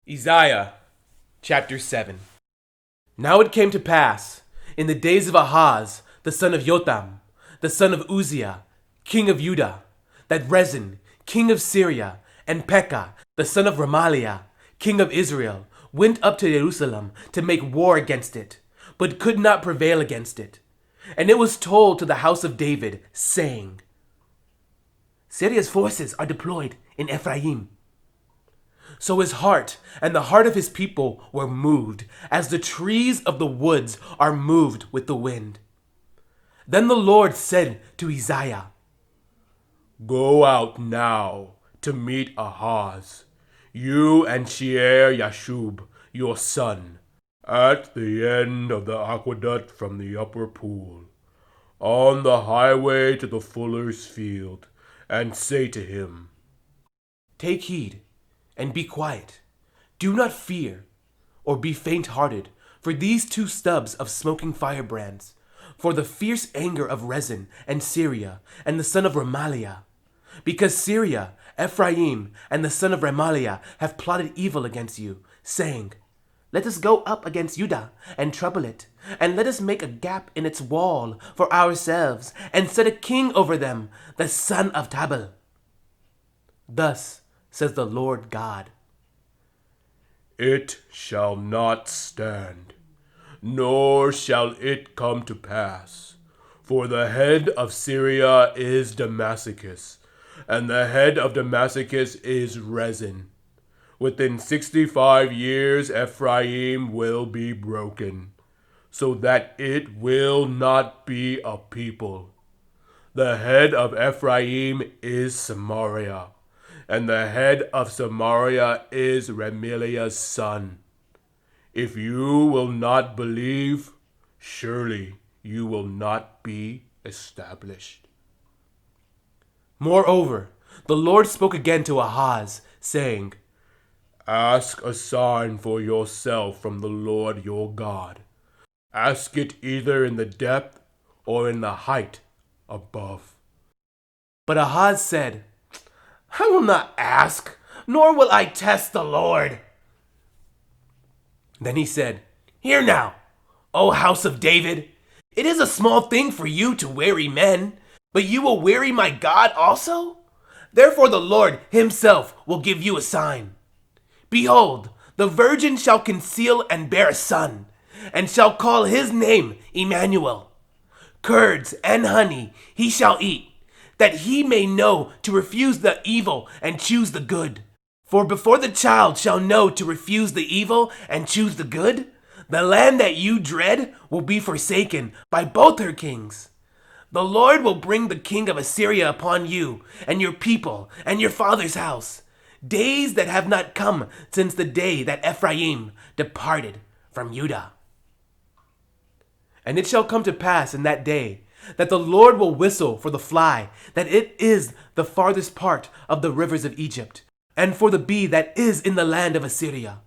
Isaiah chapter 7. Now it came to pass, in the days of Ahaz, the son of Jotham, the son of Uzziah, king of Judah, that Rezin, king of Syria, and Pekah, the son of Remaliah, king of Israel, went up to Jerusalem to make war against it, but could not prevail against it. And it was told to the house of David, saying, Syria's forces are deployed in Ephraim. So his heart and the heart of his people were moved, as the trees of the woods are moved with the wind. Then the Lord said to Isaiah, Go out now to meet Ahaz, you and Shear Yashub, your son, at the end of the aqueduct from the upper pool, on the highway to the fuller's field, and say to him, Take heed and be quiet. Do not fear or be faint-hearted for these two stubs of smoking firebrands, for the fierce anger of Rezin and Syria and the son of Remaliah. Because Syria, Ephraim, and the son of Remaliah have plotted evil against you, saying, Let us go up against Judah and trouble it, and let us make a gap in its wall for ourselves, and set a king over them, the son of Tabal. Thus says the Lord God, It shall not stand, nor shall it come to pass. For the head of Syria is Damascus, and the head of Damascus is Rezin. Within 65 years Ephraim will be broken, so that it will not be a people. The head of Ephraim is Samaria, and the head of Samaria is Remaliah's son. If you will not believe, surely you will not be established. Moreover, the Lord spoke again to Ahaz, saying, Ask a sign for yourself from the Lord your God. Ask it either in the depth or in the height above. But Ahaz said, I will not ask, nor will I test the Lord. Then he said, Hear now, O house of David, it is a small thing for you to weary men, but you will weary my God also? Therefore the Lord himself will give you a sign. Behold, the virgin shall conceive and bear a son, and shall call his name Emmanuel. Curds and honey he shall eat, that he may know to refuse the evil and choose the good. For before the child shall know to refuse the evil and choose the good, the land that you dread will be forsaken by both her kings. The Lord will bring the king of Assyria upon you, and your people, and your father's house, days that have not come since the day that Ephraim departed from Judah. And it shall come to pass in that day that the Lord will whistle for the fly, that it is the farthest part of the rivers of Egypt, and for the bee that is in the land of Assyria.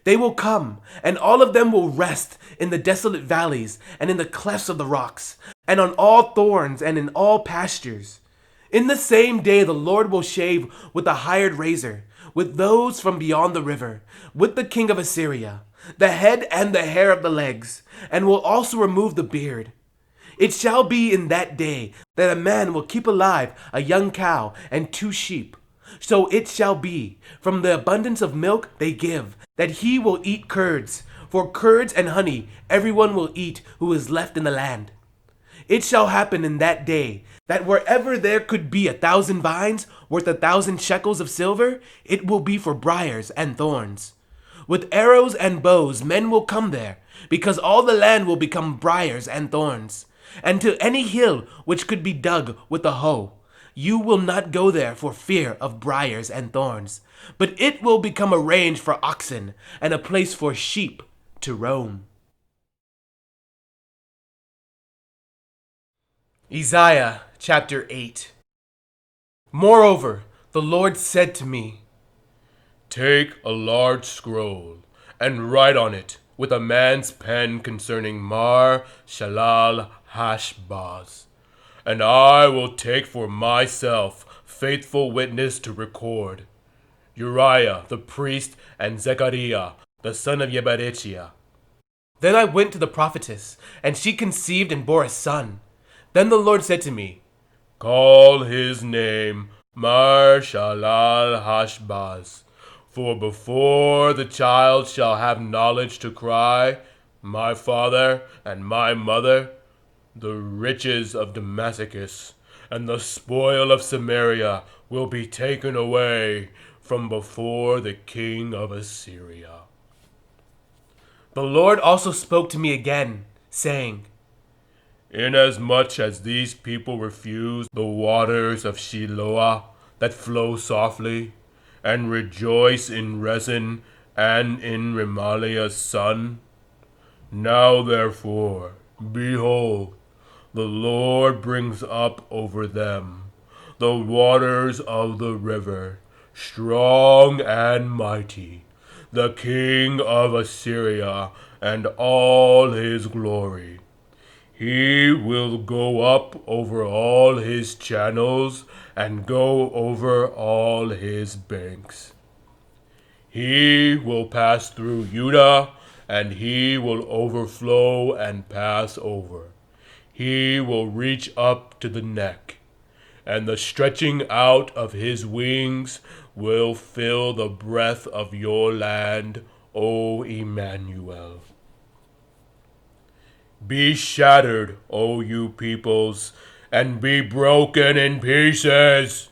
They will come, and all of them will rest in the desolate valleys, and in the clefts of the rocks, and on all thorns, and in all pastures. In the same day the Lord will shave with a hired razor, with those from beyond the river, with the king of Assyria, the head and the hair of the legs, and will also remove the beard. It shall be in that day that a man will keep alive a young cow and 2 sheep. So it shall be, from the abundance of milk they give, that he will eat curds. For curds and honey everyone will eat who is left in the land. It shall happen in that day that wherever there could be 1,000 vines worth 1,000 shekels of silver, it will be for briars and thorns. With arrows and bows men will come there, because all the land will become briars and thorns. And to any hill which could be dug with a hoe, you will not go there for fear of briars and thorns, but it will become a range for oxen and a place for sheep to roam. Isaiah chapter 8. Moreover, the Lord said to me, Take a large scroll, and write on it with a man's pen concerning Mar Shalal Hashbaz, and I will take for myself faithful witness to record. Uriah the priest, and Zechariah the son of Jeberechiah. Then I went to the prophetess, and she conceived and bore a son. Then the Lord said to me, Call his name Mar-Shalal-Hash-Baz, for before the child shall have knowledge to cry, My father and my mother, the riches of Damascus and the spoil of Samaria will be taken away from before the king of Assyria. The Lord also spoke to me again, saying, Inasmuch as these people refuse the waters of Shiloah that flow softly, and rejoice in Rezin and in Remaliah's son, now therefore, behold, the Lord brings up over them the waters of the river, strong and mighty, the king of Assyria and all his glory. He will go up over all his channels and go over all his banks. He will pass through Judah, and he will overflow and pass over. He will reach up to the neck, and the stretching out of his wings will fill the breadth of your land, O Emmanuel. Be shattered, O you peoples, and be broken in pieces.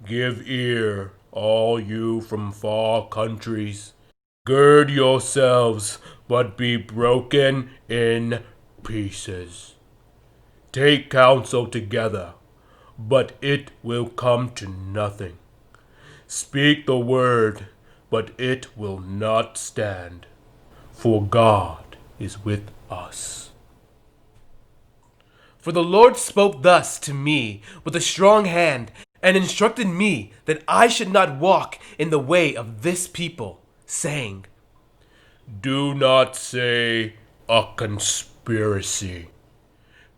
Give ear, all you from far countries. Gird yourselves, but be broken in pieces. Take counsel together, but it will come to nothing. Speak the word, but it will not stand, for God is with us. For the Lord spoke thus to me with a strong hand, and instructed me that I should not walk in the way of this people, saying, Do not say a conspiracy.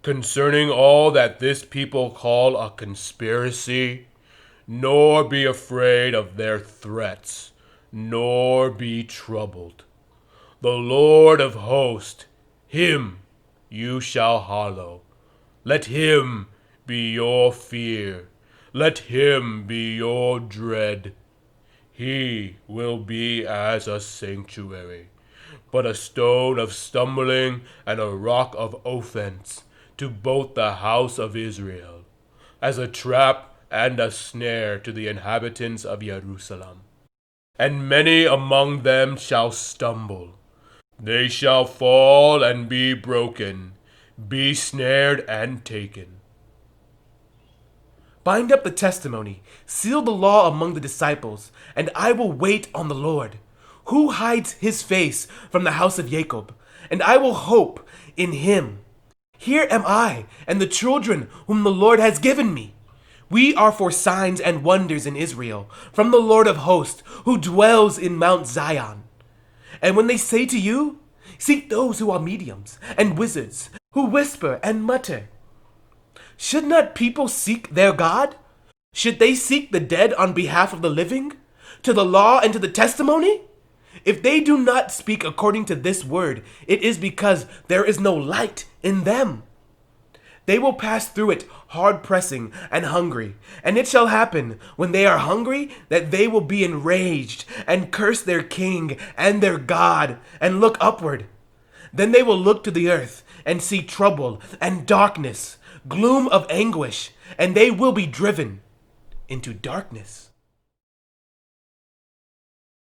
Concerning all that this people call a conspiracy, nor be afraid of their threats, nor be troubled. The Lord of hosts, him you shall hallow. Let him be your fear. Let him be your dread. He will be as a sanctuary, but a stone of stumbling and a rock of offense to both the house of Israel, as a trap and a snare to the inhabitants of Jerusalem. And many among them shall stumble. They shall fall and be broken, be snared and taken. Bind up the testimony, seal the law among the disciples, and I will wait on the Lord, who hides his face from the house of Jacob, and I will hope in him. Here am I and the children whom the Lord has given me. We are for signs and wonders in Israel, from the Lord of hosts, who dwells in Mount Zion. And when they say to you, Seek those who are mediums and wizards, who whisper and mutter, should not people seek their God? Should they seek the dead on behalf of the living, to the law and to the testimony? If they do not speak according to this word, it is because there is no light in them. They will pass through it hard pressing and hungry, and it shall happen when they are hungry that they will be enraged and curse their king and their God and look upward. Then they will look to the earth and see trouble and darkness, gloom of anguish, and they will be driven into darkness.